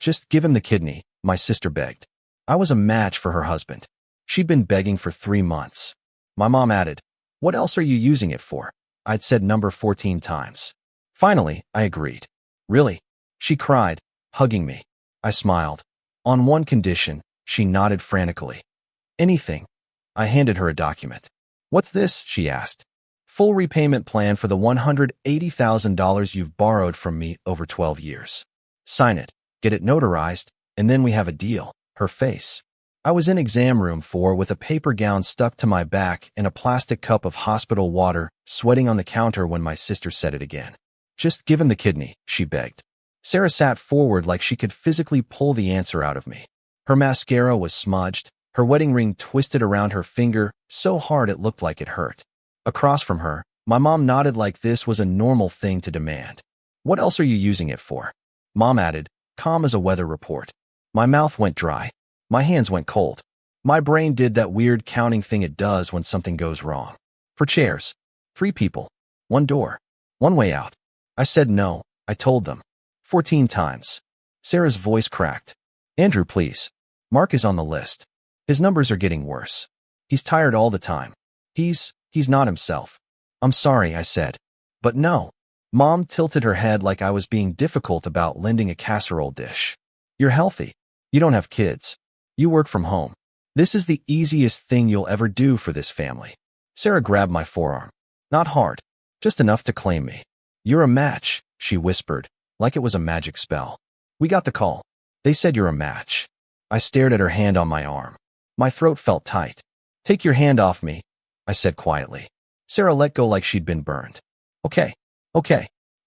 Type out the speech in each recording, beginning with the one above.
Just give him the kidney, my sister begged. I was a match for her husband. She'd been begging for 3 months. My mom added, "What else are you using it for?" I'd said number 14 times. Finally, I agreed. "Really?" She cried, hugging me. I smiled. "On one condition," she nodded frantically. "Anything." I handed her a document. "What's this?" she asked. "Full repayment plan for the $180,000 you've borrowed from me over 12 years. Sign it, get it notarized, and then we have a deal." Her face. I was in exam room 4 with a paper gown stuck to my back and a plastic cup of hospital water, sweating on the counter when my sister said it again. "Just give him the kidney," she begged. Sarah sat forward like she could physically pull the answer out of me. Her mascara was smudged, her wedding ring twisted around her finger so hard it looked like it hurt. Across from her, my mom nodded like this was a normal thing to demand. "What else are you using it for?" Mom added, calm as a weather report. My mouth went dry. My hands went cold. My brain did that weird counting thing it does when something goes wrong. "For chairs. 3 people. 1 door. 1 way out." I said no, I told them. 14 times. Sarah's voice cracked. "Andrew, please. Mark is on the list. His numbers are getting worse. He's tired all the time. He's not himself." "I'm sorry," I said. "But no." Mom tilted her head like I was being difficult about lending a casserole dish. "You're healthy. You don't have kids. You work from home. This is the easiest thing you'll ever do for this family." Sarah grabbed my forearm. Not hard, just enough to claim me. "You're a match," she whispered, like it was a magic spell. "We got the call. They said you're a match." I stared at her hand on my arm. My throat felt tight. "Take your hand off me," I said quietly. Sarah let go like she'd been burned. Okay,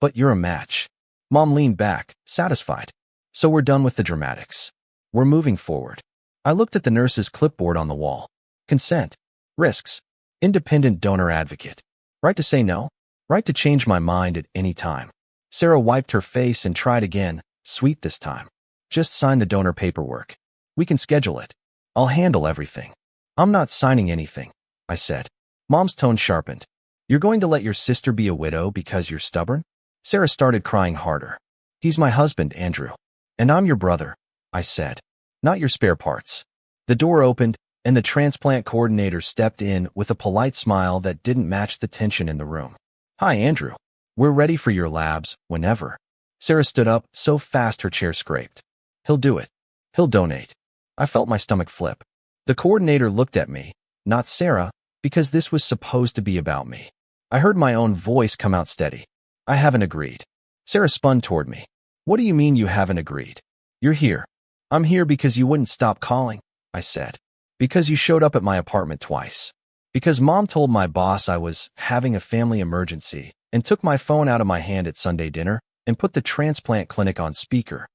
but you're a match." Mom leaned back, satisfied. "So we're done with the dramatics. We're moving forward." I looked at the nurse's clipboard on the wall. Consent. Risks. Independent donor advocate. Right to say no. Right to change my mind at any time. Sarah wiped her face and tried again, sweet this time. "Just sign the donor paperwork. We can schedule it. I'll handle everything." "I'm not signing anything," I said. Mom's tone sharpened. "You're going to let your sister be a widow because you're stubborn?" Sarah started crying harder. "He's my husband, Andrew. And I'm your brother," I said. "Not your spare parts." The door opened, and the transplant coordinator stepped in with a polite smile that didn't match the tension in the room. "Hi, Andrew. We're ready for your labs, whenever." Sarah stood up so fast her chair scraped. "He'll do it. He'll donate." I felt my stomach flip. The coordinator looked at me, not Sarah, because this was supposed to be about me. I heard my own voice come out steady. "I haven't agreed." Sarah spun toward me. "What do you mean you haven't agreed? You're here." "I'm here because you wouldn't stop calling," I said. "Because you showed up at my apartment twice. Because Mom told my boss I was having a family emergency and took my phone out of my hand at Sunday dinner and put the transplant clinic on speaker."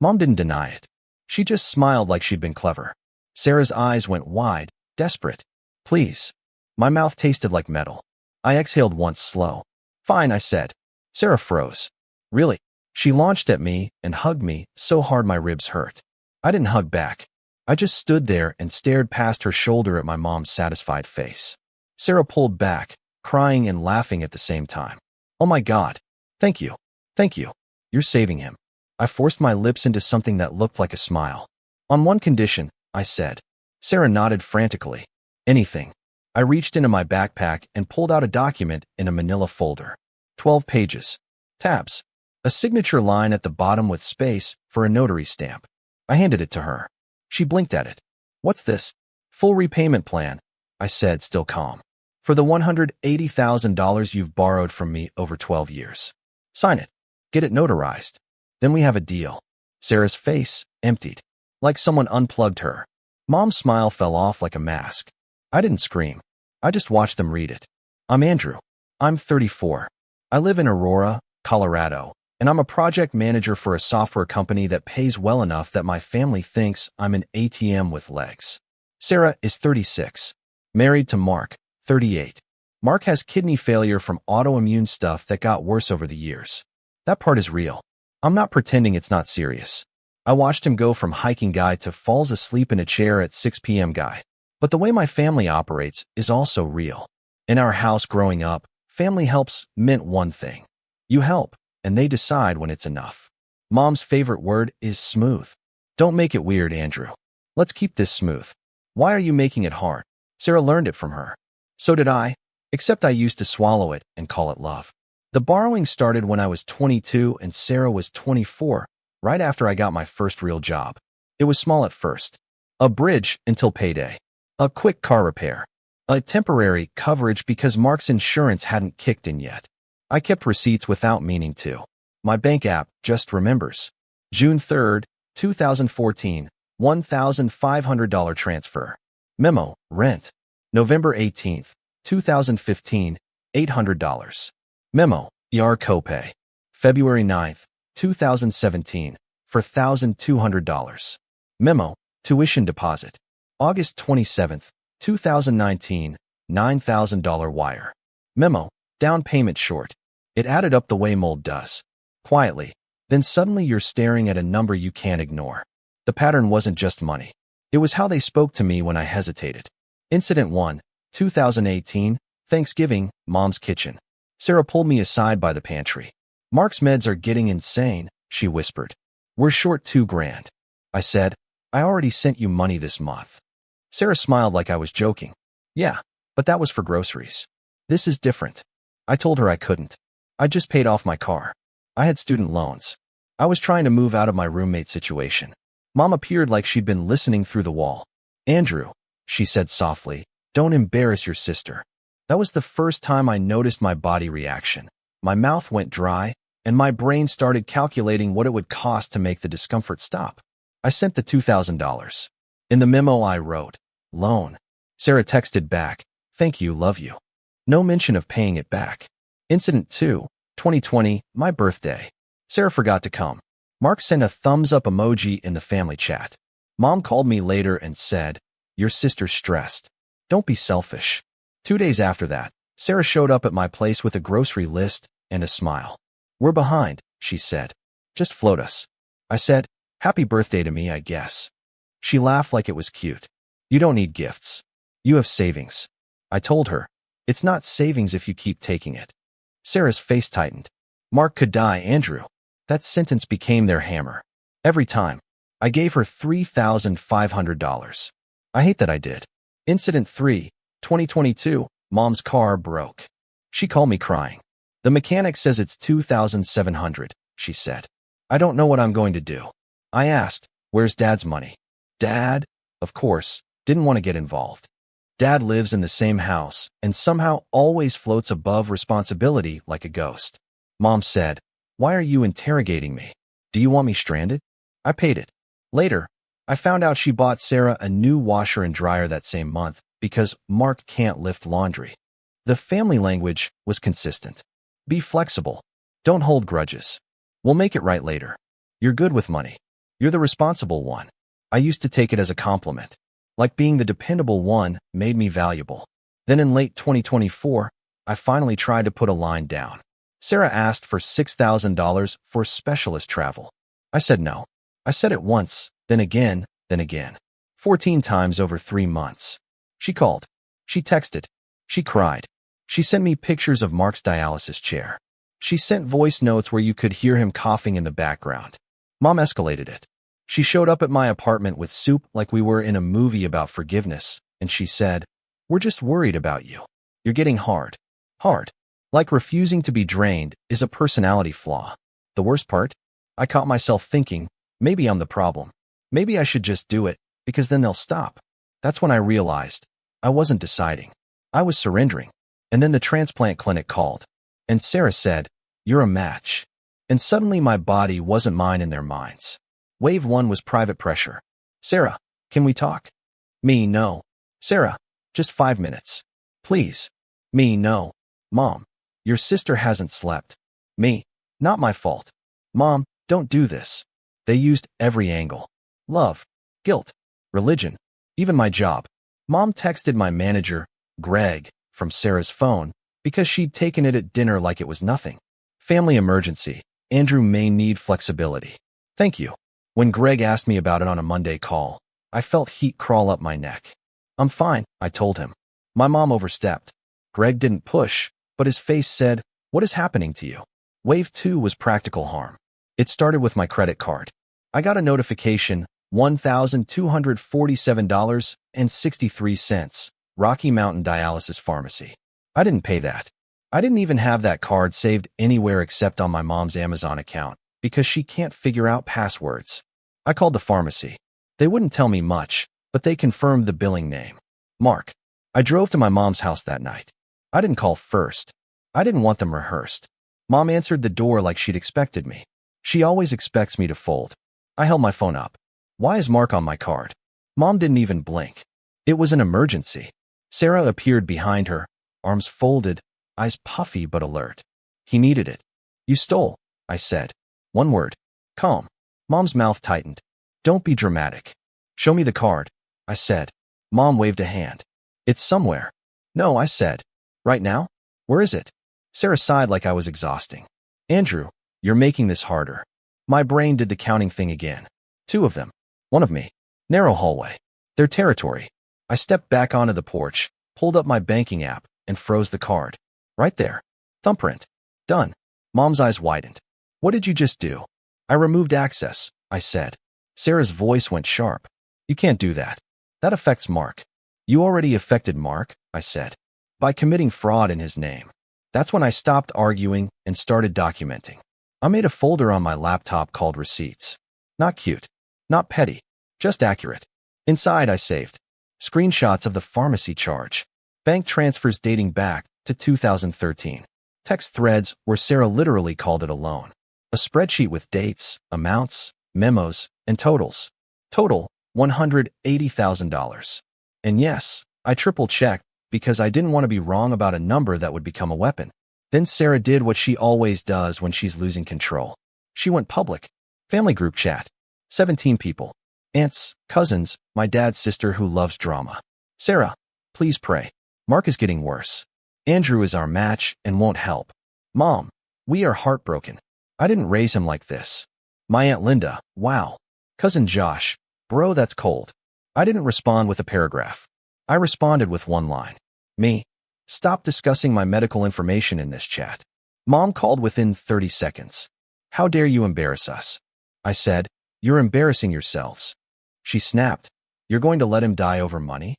Mom didn't deny it. She just smiled like she'd been clever. Sarah's eyes went wide, desperate. "Please." My mouth tasted like metal. I exhaled once slow. "Fine," I said. Sarah froze. "Really?" She launched at me and hugged me so hard my ribs hurt. I didn't hug back. I just stood there and stared past her shoulder at my mom's satisfied face. Sarah pulled back, crying and laughing at the same time. "Oh my God. Thank you. Thank you. You're saving him." I forced my lips into something that looked like a smile. "On one condition," I said. Sarah nodded frantically. "Anything." I reached into my backpack and pulled out a document in a manila folder. 12 pages. Tabs. A signature line at the bottom with space for a notary stamp. I handed it to her. She blinked at it. "What's this?" "Full repayment plan," I said, still calm. "For the $180,000 you've borrowed from me over 12 years. Sign it. Get it notarized. Then we have a deal." Sarah's face emptied, like someone unplugged her. Mom's smile fell off like a mask. I didn't scream. I just watched them read it. "I'm Andrew. I'm 34. I live in Aurora, Colorado, and I'm a project manager for a software company that pays well enough that my family thinks I'm an ATM with legs. Sarah is 36. Married to Mark, 38. Mark has kidney failure from autoimmune stuff that got worse over the years. That part is real. I'm not pretending it's not serious. I watched him go from hiking guy to falls asleep in a chair at 6 p.m. guy. But the way my family operates is also real. In our house growing up, family helps meant one thing. You help, and they decide when it's enough. Mom's favorite word is smooth. Don't make it weird, Andrew. Let's keep this smooth. Why are you making it hard? Sarah learned it from her. So did I, except I used to swallow it and call it love. The borrowing started when I was 22 and Sarah was 24, right after I got my first real job. It was small at first. A bridge until payday. A quick car repair. A temporary coverage because Mark's insurance hadn't kicked in yet. I kept receipts without meaning to. My bank app just remembers. June 3rd, 2014, $1,500 transfer. Memo, rent. November 18th, 2015, $800. Memo, ER copay. February 9th, 2017, for $1,200. Memo, tuition deposit. August 27th, 2019, $9,000 wire. Memo, down payment short. It added up the way mold does. Quietly. Then suddenly you're staring at a number you can't ignore. The pattern wasn't just money. It was how they spoke to me when I hesitated. Incident 1, 2018, Thanksgiving, Mom's kitchen. Sarah pulled me aside by the pantry. Mark's meds are getting insane, she whispered. We're short $2,000. I said, I already sent you money this month. Sarah smiled like I was joking. Yeah, but that was for groceries. This is different. I told her I couldn't. I just paid off my car. I had student loans. I was trying to move out of my roommate situation. Mom appeared like she'd been listening through the wall. Andrew, she said softly, don't embarrass your sister. That was the first time I noticed my body reaction. My mouth went dry, and my brain started calculating what it would cost to make the discomfort stop. I sent the $2,000. In the memo I wrote, loan. Sarah texted back, thank you, love you. No mention of paying it back. Incident 2, 2020, my birthday. Sarah forgot to come. Mark sent a thumbs up emoji in the family chat. Mom called me later and said, your sister's stressed. Don't be selfish. 2 days after that, Sarah showed up at my place with a grocery list and a smile. We're behind, she said. Just float us. I said, happy birthday to me, I guess. She laughed like it was cute. You don't need gifts. You have savings. I told her, it's not savings if you keep taking it. Sarah's face tightened. Mark could die, Andrew. That sentence became their hammer. Every time. I gave her $3,500. I hate that I did. Incident 3, 2022, Mom's car broke. She called me crying. The mechanic says it's $2,700, she said. I don't know what I'm going to do. I asked, where's Dad's money? Dad, of course, didn't want to get involved. Dad lives in the same house and somehow always floats above responsibility like a ghost. Mom said, why are you interrogating me? Do you want me stranded? I paid it. Later, I found out she bought Sarah a new washer and dryer that same month because Mark can't lift laundry. The family language was consistent. Be flexible. Don't hold grudges. We'll make it right later. You're good with money. You're the responsible one. I used to take it as a compliment. Like being the dependable one made me valuable. Then in late 2024, I finally tried to put a line down. Sarah asked for $6,000 for specialist travel. I said no. I said it once, then again, 14 times over 3 months. She called. She texted. She cried. She sent me pictures of Mark's dialysis chair. She sent voice notes where you could hear him coughing in the background. Mom escalated it. She showed up at my apartment with soup like we were in a movie about forgiveness, and she said, we're just worried about you. You're getting hard. Hard. Like refusing to be drained is a personality flaw. The worst part? I caught myself thinking, maybe I'm the problem. Maybe I should just do it, because then they'll stop. That's when I realized I wasn't deciding. I was surrendering. And then the transplant clinic called. And Sarah said, you're a match. And suddenly my body wasn't mine in their minds. Wave 1 was private pressure. Sarah, can we talk? Me, no. Sarah, just 5 minutes. Please. Me, no. Mom, your sister hasn't slept. Me, not my fault. Mom, don't do this. They used every angle. Love, guilt, religion, even my job. Mom texted my manager, Greg, from Sarah's phone because she'd taken it at dinner like it was nothing. Family emergency. Andrew may need flexibility. Thank you. When Greg asked me about it on a Monday call, I felt heat crawl up my neck. I'm fine, I told him. My mom overstepped. Greg didn't push, but his face said, what is happening to you? Wave 2 was practical harm. It started with my credit card. I got a notification, $1,247.63, Rocky Mountain Dialysis Pharmacy. I didn't pay that. I didn't even have that card saved anywhere except on my mom's Amazon account because she can't figure out passwords. I called the pharmacy. They wouldn't tell me much, but they confirmed the billing name. Mark. I drove to my mom's house that night. I didn't call first. I didn't want them rehearsed. Mom answered the door like she'd expected me. She always expects me to fold. I held my phone up. Why is Mark on my card? Mom didn't even blink. It was an emergency. Sarah appeared behind her, arms folded, eyes puffy but alert. He needed it. You stole, I said. One word. Calm. Mom's mouth tightened. Don't be dramatic. Show me the card, I said. Mom waved a hand. It's somewhere. No, I said. Right now? Where is it? Sarah sighed like I was exhausting. Andrew, you're making this harder. My brain did the counting thing again. 2 of them. 1 of me. Narrow hallway. Their territory. I stepped back onto the porch, pulled up my banking app, and froze the card. Right there. Thumbprint. Done. Mom's eyes widened. What did you just do? I removed access, I said. Sarah's voice went sharp. You can't do that. That affects Mark. You already affected Mark, I said. By committing fraud in his name. That's when I stopped arguing and started documenting. I made a folder on my laptop called Receipts. Not cute. Not petty. Just accurate. Inside I saved screenshots of the pharmacy charge, bank transfers dating back to 2013, text threads where Sarah literally called it a loan, a spreadsheet with dates, amounts, memos, and totals. Total, $180,000. And yes, I triple-checked because I didn't want to be wrong about a number that would become a weapon. Then Sarah did what she always does when she's losing control. She went public. Family group chat. 17 people. Aunts, cousins, my dad's sister who loves drama. Sarah, please pray. Mark is getting worse. Andrew is our match and won't help. Mom, we are heartbroken. I didn't raise him like this. My Aunt Linda, wow. Cousin Josh, bro, that's cold. I didn't respond with a paragraph. I responded with 1 line. Me. Stop discussing my medical information in this chat. Mom called within 30 seconds. How dare you embarrass us? I said, you're embarrassing yourselves. She snapped. You're going to let him die over money?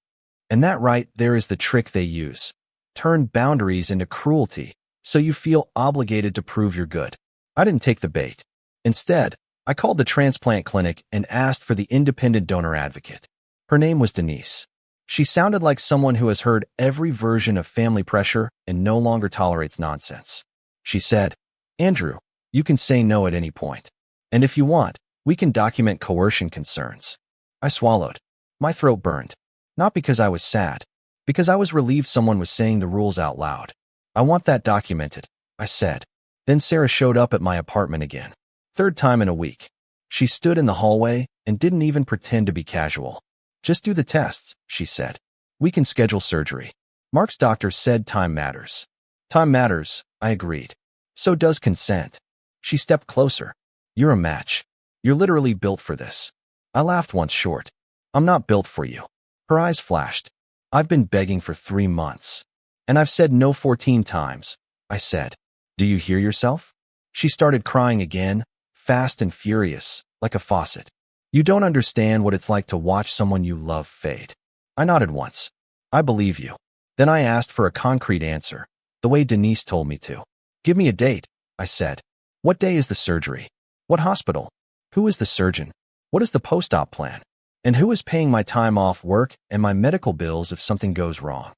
And that right there is the trick they use. Turn boundaries into cruelty, so you feel obligated to prove you're good. I didn't take the bait. Instead, I called the transplant clinic and asked for the independent donor advocate. Her name was Denise. She sounded like someone who has heard every version of family pressure and no longer tolerates nonsense. She said, Andrew, you can say no at any point. And if you want, we can document coercion concerns. I swallowed. My throat burned. Not because I was sad, because I was relieved someone was saying the rules out loud. I want that documented, I said. Then Sarah showed up at my apartment again. 3rd time in a week. She stood in the hallway and didn't even pretend to be casual. Just do the tests, she said. We can schedule surgery. Mark's doctor said time matters. Time matters, I agreed. So does consent. She stepped closer. You're a match. You're literally built for this. I laughed once short. I'm not built for you. Her eyes flashed. I've been begging for 3 months. And I've said no 14 times, I said. Do you hear yourself? She started crying again, fast and furious, like a faucet. You don't understand what it's like to watch someone you love fade. I nodded once. I believe you. Then I asked for a concrete answer, the way Denise told me to. Give me a date, I said. What day is the surgery? What hospital? Who is the surgeon? What is the post-op plan? And who is paying my time off work and my medical bills if something goes wrong?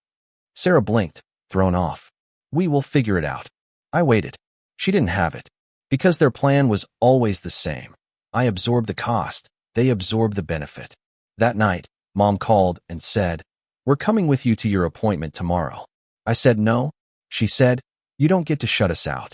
Sarah blinked, thrown off. We will figure it out. I waited. She didn't have it. Because their plan was always the same. I absorbed the cost. They absorbed the benefit. That night, Mom called and said, We're coming with you to your appointment tomorrow. I said no. She said, You don't get to shut us out.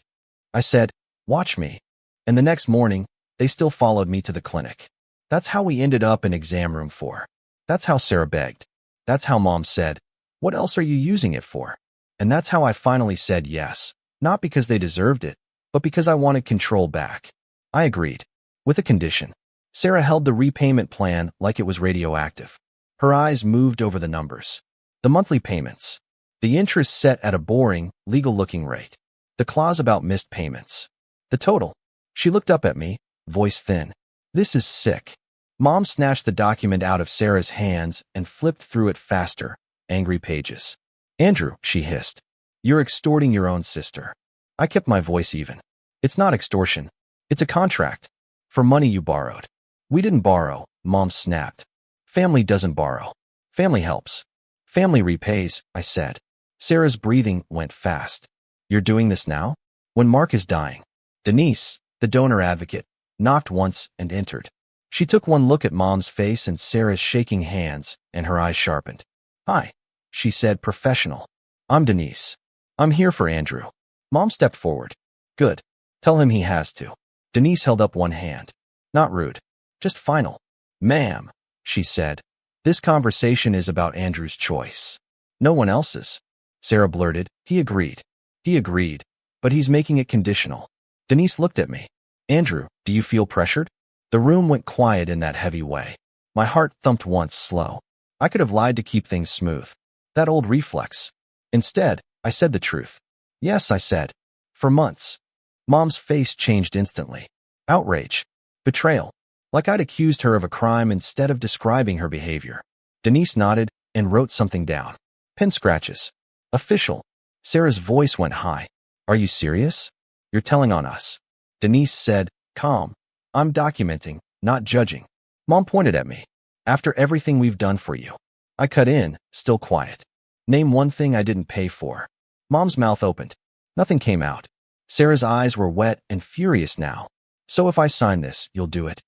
I said, Watch me. And the next morning, they still followed me to the clinic. That's how we ended up in exam room 4. That's how Sarah begged. That's how Mom said, What else are you using it for? And that's how I finally said yes, not because they deserved it, but because I wanted control back. I agreed. With a condition. Sarah held the repayment plan like it was radioactive. Her eyes moved over the numbers. The monthly payments. The interest set at a boring, legal-looking rate. The clause about missed payments. The total. She looked up at me, voice thin. This is sick. Mom snatched the document out of Sarah's hands and flipped through it faster, angry pages. Andrew, she hissed. You're extorting your own sister. I kept my voice even. It's not extortion. It's a contract. For money you borrowed. We didn't borrow, Mom snapped. Family doesn't borrow. Family helps. Family repays, I said. Sarah's breathing went fast. You're doing this now? When Mark is dying. Denise, the donor advocate, knocked once and entered. She took one look at Mom's face and Sarah's shaking hands, and her eyes sharpened. Hi, she said, professional. I'm Denise. I'm here for Andrew. Mom stepped forward. Good. Tell him he has to. Denise held up one hand. Not rude. Just final. Ma'am, she said. This conversation is about Andrew's choice. No one else's. Sarah blurted. He agreed. He agreed. But he's making it conditional. Denise looked at me. Andrew, do you feel pressured? The room went quiet in that heavy way. My heart thumped once slow. I could have lied to keep things smooth. That old reflex. Instead, I said the truth. Yes, I said. For months. Mom's face changed instantly. Outrage. Betrayal. Like I'd accused her of a crime instead of describing her behavior. Denise nodded and wrote something down. Pen scratches. Official. Sarah's voice went high. Are you serious? You're telling on us. Denise said, calm. I'm documenting, not judging. Mom pointed at me. After everything we've done for you. I cut in, still quiet. Name one thing I didn't pay for. Mom's mouth opened. Nothing came out. Sarah's eyes were wet and furious now. So if I sign this, you'll do it.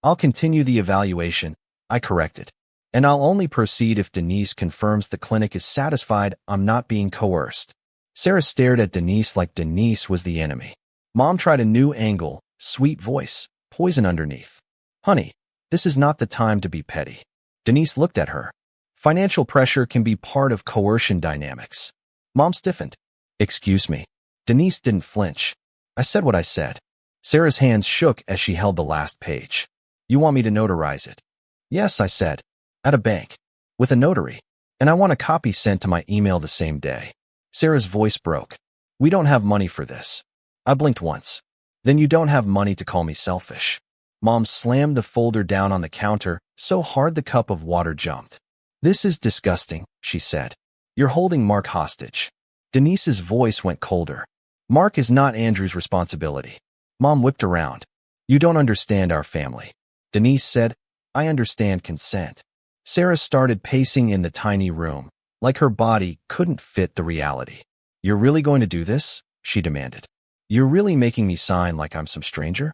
I'll continue the evaluation, I corrected. And I'll only proceed if Denise confirms the clinic is satisfied I'm not being coerced. Sarah stared at Denise like Denise was the enemy. Mom tried a new angle, sweet voice, poison underneath. Honey, this is not the time to be petty. Denise looked at her. Financial pressure can be part of coercion dynamics. Mom stiffened. Excuse me. Denise didn't flinch. I said what I said. Sarah's hands shook as she held the last page. You want me to notarize it? Yes, I said. At a bank. With a notary. And I want a copy sent to my email the same day. Sarah's voice broke. We don't have money for this. I blinked once. Then you don't have money to call me selfish. Mom slammed the folder down on the counter so hard the cup of water jumped. This is disgusting, she said. You're holding Mark hostage. Denise's voice went colder. Mark is not Andrew's responsibility. Mom whipped around. You don't understand our family. Denise said, I understand consent. Sarah started pacing in the tiny room, like her body couldn't fit the reality. You're really going to do this? She demanded. You're really making me sign like I'm some stranger?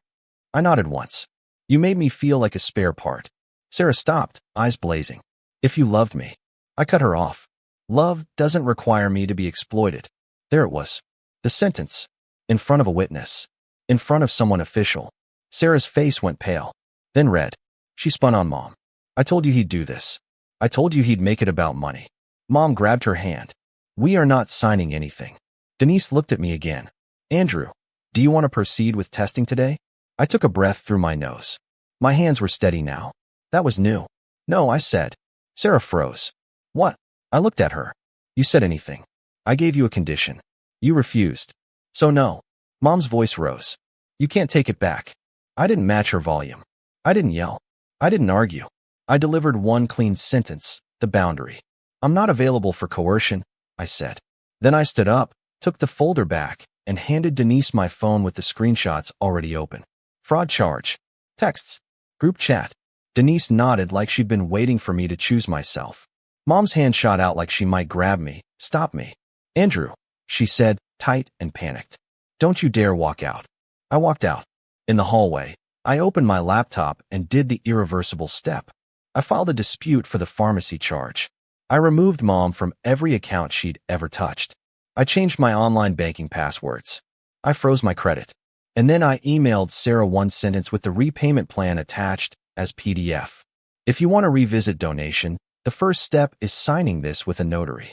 I nodded once. You made me feel like a spare part. Sarah stopped, eyes blazing. If you loved me. I cut her off. Love doesn't require me to be exploited. There it was. The sentence. In front of a witness. In front of someone official. Sarah's face went pale. Then red. She spun on Mom. I told you he'd do this. I told you he'd make it about money. Mom grabbed her hand. We are not signing anything. Denise looked at me again. Andrew, do you want to proceed with testing today? I took a breath through my nose. My hands were steady now. That was new. No, I said. Sarah froze. What? I looked at her. You said anything. I gave you a condition. You refused. So no. Mom's voice rose. You can't take it back. I didn't match her volume. I didn't yell. I didn't argue. I delivered one clean sentence, the boundary. I'm not available for coercion, I said. Then I stood up, took the folder back, and handed Denise my phone with the screenshots already open. Fraud charge. Texts. Group chat. Denise nodded like she'd been waiting for me to choose myself. Mom's hand shot out like she might grab me, stop me. Andrew, she said, tight and panicked. Don't you dare walk out. I walked out. In the hallway, I opened my laptop and did the irreversible step. I filed a dispute for the pharmacy charge. I removed Mom from every account she'd ever touched. I changed my online banking passwords. I froze my credit. And then I emailed Sarah one sentence with the repayment plan attached as PDF. If you want to revisit donation, the first step is signing this with a notary.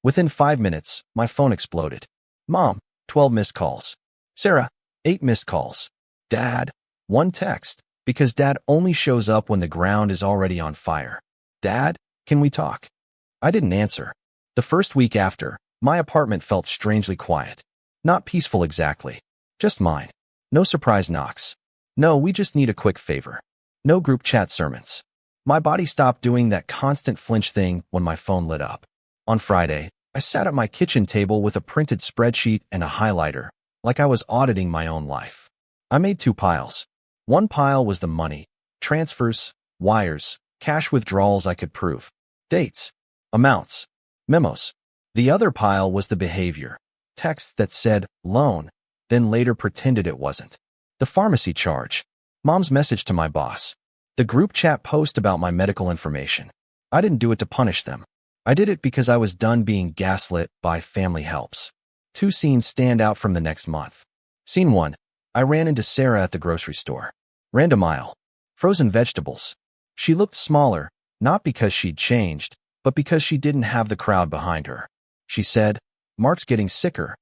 Within 5 minutes, my phone exploded. Mom, 12 missed calls. Sarah, 8 missed calls. Dad, 1 text, because Dad only shows up when the ground is already on fire. Dad, can we talk? I didn't answer. The first week after, my apartment felt strangely quiet. Not peaceful exactly. Just mine. No surprise knocks. No, we just need a quick favor. No group chat sermons. My body stopped doing that constant flinch thing when my phone lit up. On Friday, I sat at my kitchen table with a printed spreadsheet and a highlighter, like I was auditing my own life. I made two piles. One pile was the money, transfers, wires, cash withdrawals I could prove, dates, amounts, memos. The other pile was the behavior, texts that said loan, then later pretended it wasn't. The pharmacy charge, mom's message to my boss, the group chat post about my medical information. I didn't do it to punish them. I did it because I was done being gaslit by family helps. Two scenes stand out from the next month. Scene 1. I ran into Sarah at the grocery store. Random aisle. Frozen vegetables. She looked smaller, not because she'd changed, but because she didn't have the crowd behind her. She said, "Mark's getting sicker."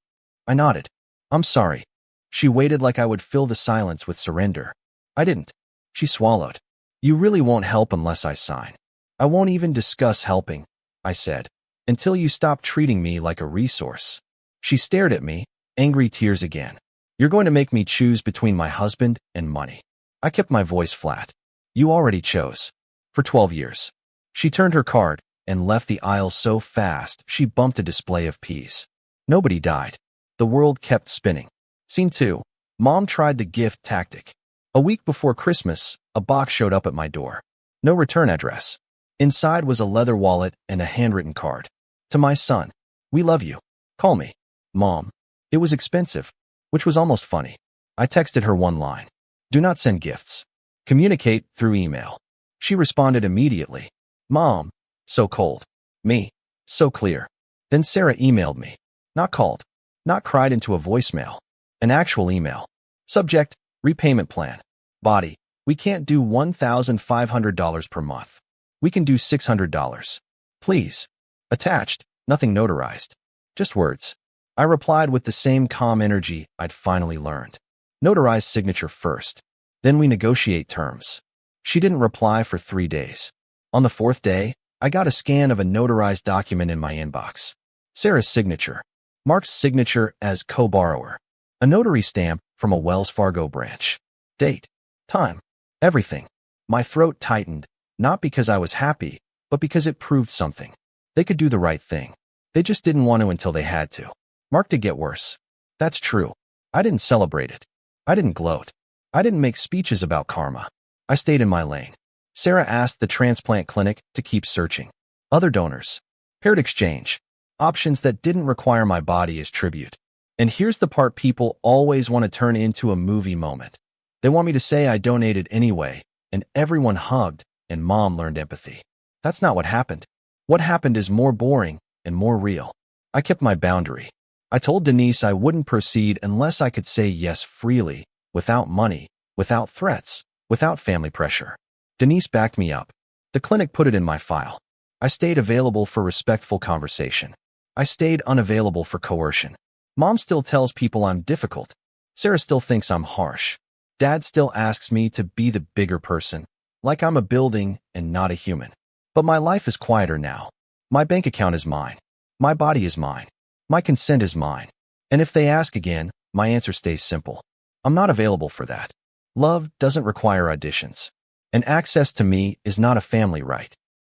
I nodded. "I'm sorry." She waited like I would fill the silence with surrender. I didn't. She swallowed. "You really won't help unless I sign." "I won't even discuss helping," I said, "until you stop treating me like a resource." She stared at me, angry tears again. "You're going to make me choose between my husband and money." I kept my voice flat. "You already chose. For 12 years. She turned her card and left the aisle so fast she bumped a display of peas. Nobody died. The world kept spinning. Scene 2. Mom tried the gift tactic. A week before Christmas, a box showed up at my door. No return address. Inside was a leather wallet and a handwritten card. "To my son. We love you. Call me. Mom." It was expensive, which was almost funny. I texted her one line. "Do not send gifts. Communicate through email." She responded immediately. "Mom, so cold. Me, so clear." Then Sarah emailed me. Not called. Not cried into a voicemail. An actual email. Subject, repayment plan. Body, we can't do $1,500 per month. We can do $600. Please. Attached, nothing notarized. Just words. I replied with the same calm energy I'd finally learned. Notarized signature first. Then we negotiate terms. She didn't reply for 3 days. On the 4th day, I got a scan of a notarized document in my inbox. Sarah's signature. Mark's signature as co-borrower. A notary stamp from a Wells Fargo branch. Date. Time. Everything. My throat tightened, not because I was happy, but because it proved something. They could do the right thing. They just didn't want to until they had to. Mark did get worse. That's true. I didn't celebrate it. I didn't gloat. I didn't make speeches about karma. I stayed in my lane. Sarah asked the transplant clinic to keep searching. Other donors. Paired exchange. Options that didn't require my body as tribute. And here's the part people always want to turn into a movie moment. They want me to say I donated anyway, and everyone hugged, and Mom learned empathy. That's not what happened. What happened is more boring and more real. I kept my boundary. I told Denise I wouldn't proceed unless I could say yes freely, without money, without threats, without family pressure. Denise backed me up. The clinic put it in my file. I stayed available for respectful conversation. I stayed unavailable for coercion. Mom still tells people I'm difficult. Sarah still thinks I'm harsh. Dad still asks me to be the bigger person, like I'm a building and not a human. But my life is quieter now. My bank account is mine. My body is mine. My consent is mine. And if they ask again, my answer stays simple. I'm not available for that. Love doesn't require auditions. And access to me is not a family right.